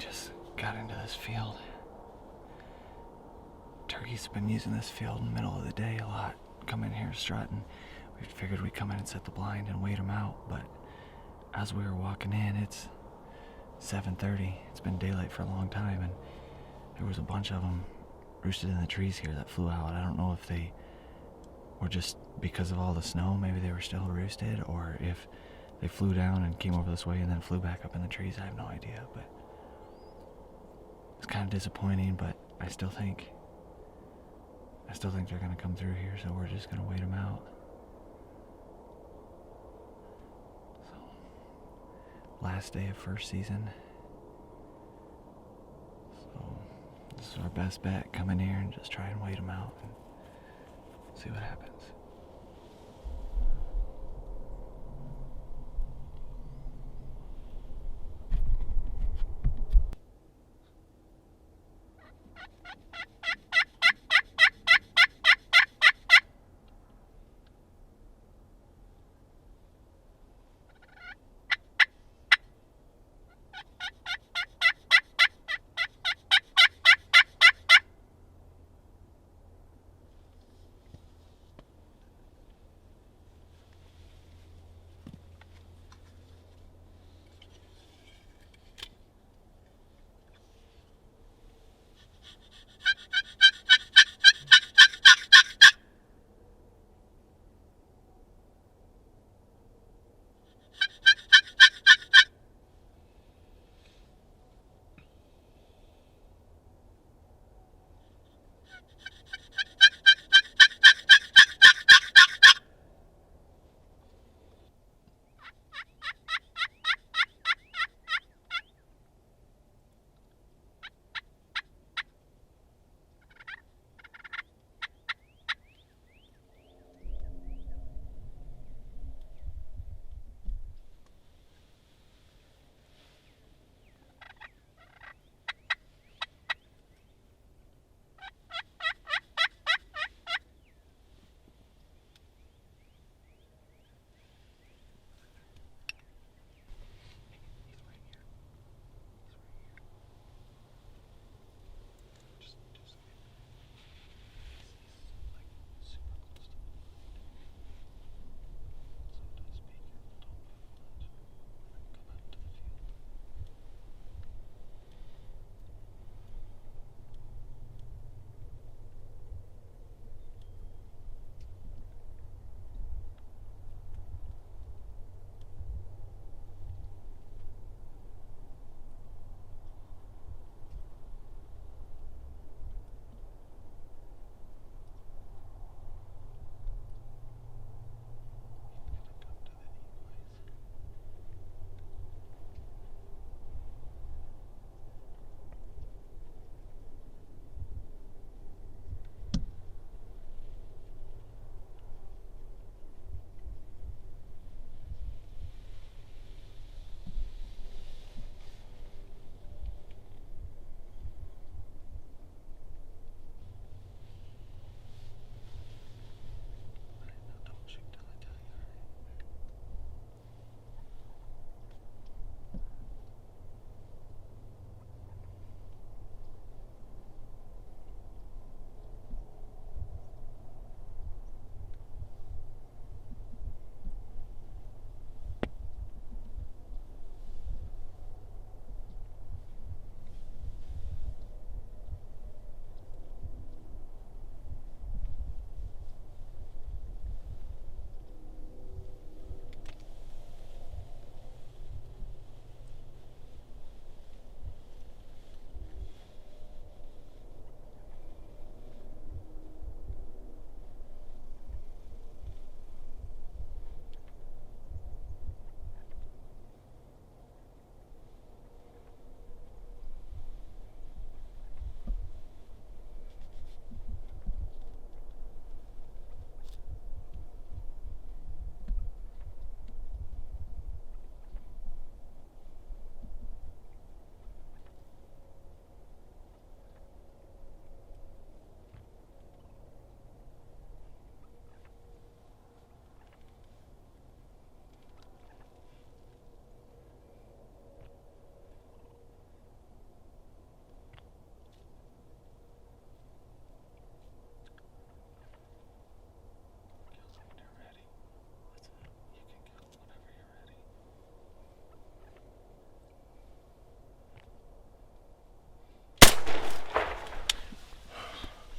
just got into this field. Turkeys have been using this field in the middle of the day a lot. Come in here strutting. We figured we'd come in and set the blind and wait them out, but as we were walking in, it's 7:30. It's been daylight for a long time, and there was a bunch of them roosted in the trees here that flew out. I don't know if they were just because of all the snow, maybe they were still roosted, or if they flew down and came over this way and then flew back up in the trees. I have no idea, but it's kind of disappointing, but I still think they're going to come through here, so we're just going to wait them out. So, last day of first season. So, this is our best bet. Come in here and just try and wait them out and see what happens.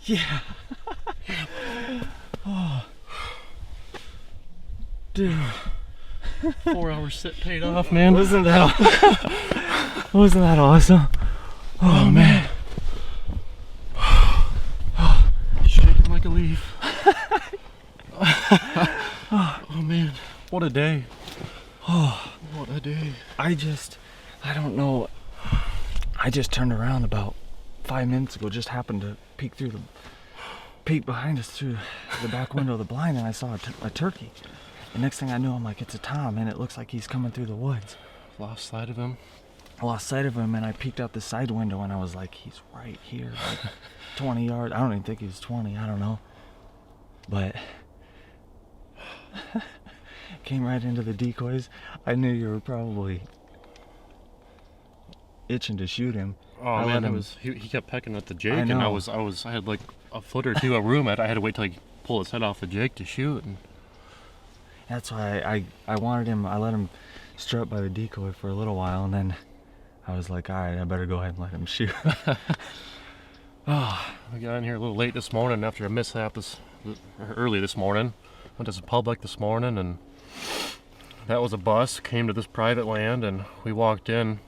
Yeah. Oh. Dude. 4 hours sit paid off, man. Wasn't that awesome? Oh, man. Shaking like a leaf. Oh, man. What a day. Oh, what a day. I don't know. I just turned around about 5 minutes ago, just happened to peek behind us through the back window of the blind, and I saw a turkey. The next thing I know, I'm like, it's a tom, and it looks like he's coming through the woods. Lost sight of him. I lost sight of him, and I peeked out the side window, and I was like, he's right here, like 20 yards. I don't even think he was 20, I don't know. But came right into the decoys. I knew you were probably itching to shoot him. Oh man, he kept pecking at the jake, and I had like a foot or two of room. I had to wait till he pulled his head off the jake to shoot. And that's why I wanted him. I let him strut by the decoy for a little while, and then I was like, all right, I better go ahead and let him shoot. Oh, I got in here a little late this morning after a mishap early this morning. Went to some public this morning, and that was a bus. Came to this private land, and we walked in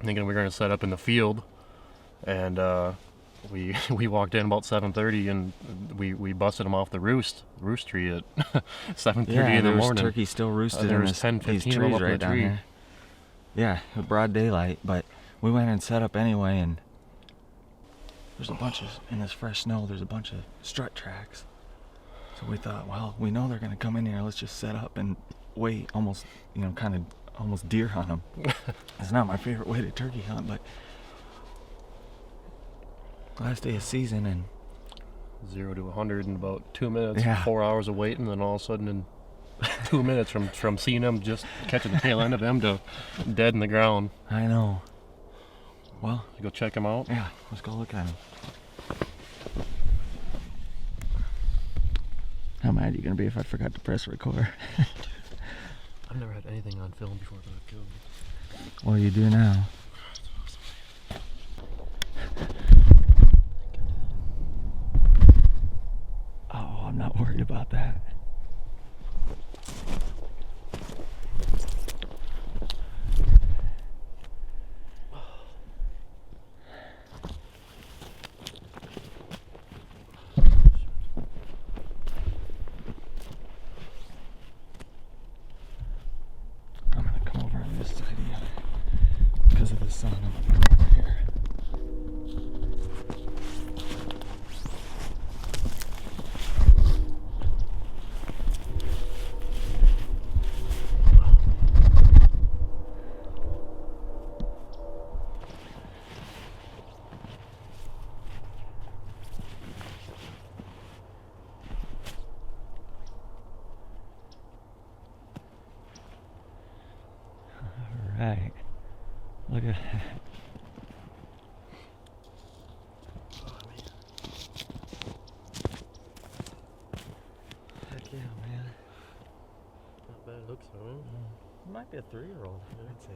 thinking we were going to set up in the field, and we walked in about 7:30, and we busted him off the roost tree at 7:30 in the morning. Turkey still roosted there in was 10, 15 these of them trees up in right the down tree. here. Yeah, broad daylight, but we went and set up anyway, and there's a bunch of, in this fresh snow, there's a bunch of strut tracks. So we thought, well, we know they're going to come in here, let's just set up and wait, almost, kind of almost deer hunt them. It's not my favorite way to turkey hunt, but last day of season, and 0 to 100 in about 2 minutes. Yeah. 4 hours of waiting, and then all of a sudden in 2 minutes from seeing him, just catching the tail end of him, to dead in the ground. I know. Well, You go check him out. yeah, let's go look at him. How mad are you going to be if I forgot to press record? I've never had anything on film before that I killed. Well, you do now. Oh, I'm not worried about that. I'm gonna come over on this side again because of the sun. I'm gonna come over here. Right. Look at that. Heck yeah, man. Not bad looks, man. It might be a 3-year-old, I'd say.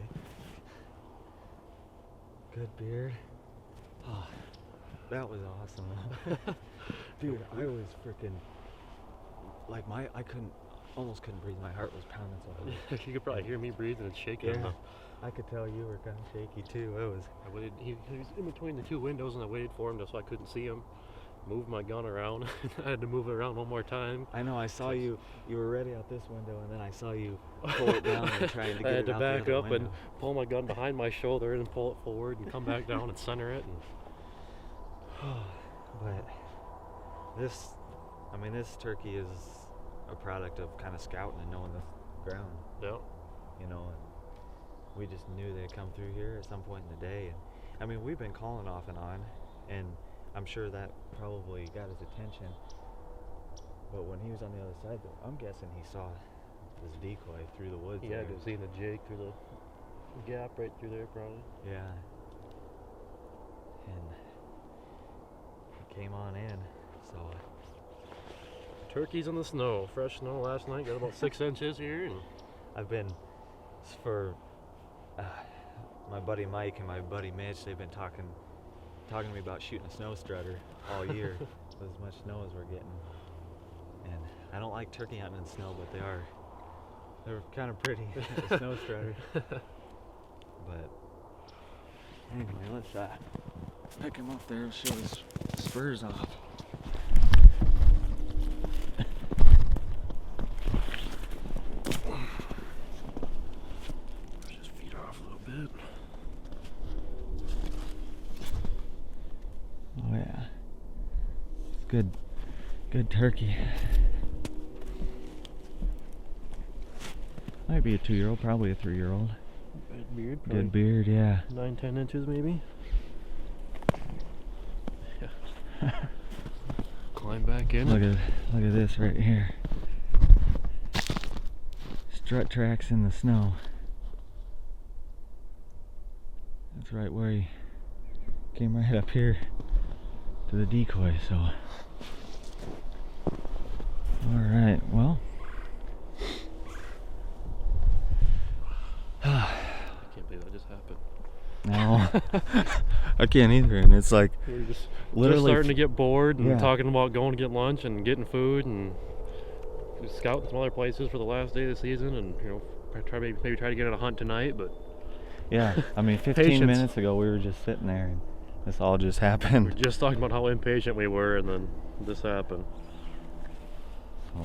Good beard. Oh, that was awesome. Dude, I was freaking like almost couldn't breathe. My heart was pounding so hard. You could probably hear me breathing and shaking. Yeah, I could tell you were kind of shaky too. I waited. He was in between the two windows, and I waited for him just so I couldn't see him. Moved my gun around. I had to move it around one more time. I know. I saw you. You were ready out this window, and then I saw you pull it down and trying to get I had it to out back the up other and pull my gun behind my shoulder and pull it forward and come back down and center it. But this turkey is a product of kind of scouting and knowing the ground. Yeah. And we just knew they'd come through here at some point in the day. And we've been calling off and on, and I'm sure that probably got his attention. But when he was on the other side, though, I'm guessing he saw this decoy through the woods. He had to have seen the jake through the gap right through there, probably. Yeah. And he came on in, so. Turkeys in the snow. Fresh snow last night. Got about 6 inches here. And I've been, for my buddy Mike and my buddy Mitch, they've been talking talking to me about shooting a snow strutter all year with as much snow as we're getting. And I don't like turkey hunting in snow, but they're kind of pretty, a snow strutter. But anyway, let's pick him up there and show his spurs off. Push his feet off a little bit. Oh yeah, it's good turkey. Might be a 2-year-old, probably a 3-year-old. Good beard. Good beard, yeah. 9-10 inches maybe. Yeah. Climb back in. Look at this right here. Strut tracks in the snow. That's right where he came right up here to the decoy, so. Alright, well. I can't believe that just happened. No. I can't either, and it's like We're just literally starting to get bored and yeah. talking about going to get lunch and getting food and just scouting some other places for the last day of the season, and maybe try to get on a hunt tonight. But yeah, I mean 15 Patience. minutes ago we were just sitting there and this all just happened. we're just talking about how impatient we were, and then this happened. So,